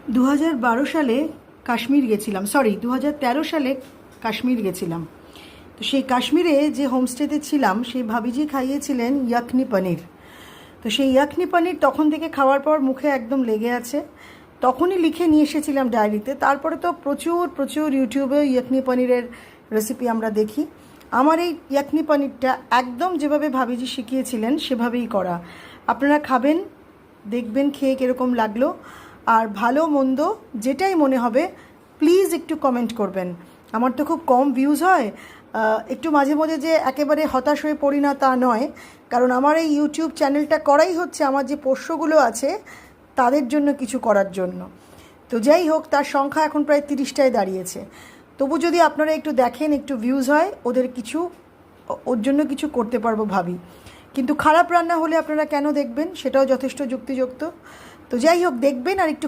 2012 সালে কাশ্মীর গেছিলাম, সরি 2013 সালে কাশ্মীর গেছিলাম। তো সেই কাশ্মীরে যে হোমস্টেতে ছিলাম সেই ভাবিজি খাইয়েছিলেন ইয়াখনি পনির। তো সেই ইয়াখনি পনির তখন থেকে খাওয়ার পর মুখে একদম লেগে আছে। তখনই লিখে নিয়ে এসেছিলাম ডায়েরিতে। তারপরে তো প্রচুর প্রচুর ইউটিউবে ইয়াখনি পনিরের রেসিপি আমরা দেখি। আমার এই ইয়াখনি পনিরটা একদম যেভাবে ভাবিজি শিখিয়েছিলেন সেভাবেই করা। আপনারা খাবেন, দেখবেন খেয়ে কীরকম লাগলো, আর ভালো মন্দ যেটাই মনে হবে প্লিজ একটু কমেন্ট করবেন। আমার তো খুব কম ভিউজ হয়, একটু মাঝে মাঝে যে একেবারে হতাশ হয়ে পড়ি না তা নয়, কারণ আমার এই ইউটিউব চ্যানেলটা করাই হচ্ছে আমার যে পোষ্যগুলো আছে তাদের জন্য কিছু করার জন্য। তো যাই হোক, তার সংখ্যা এখন প্রায় 30টায় দাঁড়িয়েছে। তবু যদি আপনারা একটু দেখেন, একটু ভিউজ হয়, ওর জন্য কিছু করতে পারবো ভাবি। কিন্তু খারাপ রান্না হলে আপনারা কেন দেখবেন সেটাও যথেষ্ট যুক্তিযুক্ত। তো যাই হোক, দেখবেন আর একটু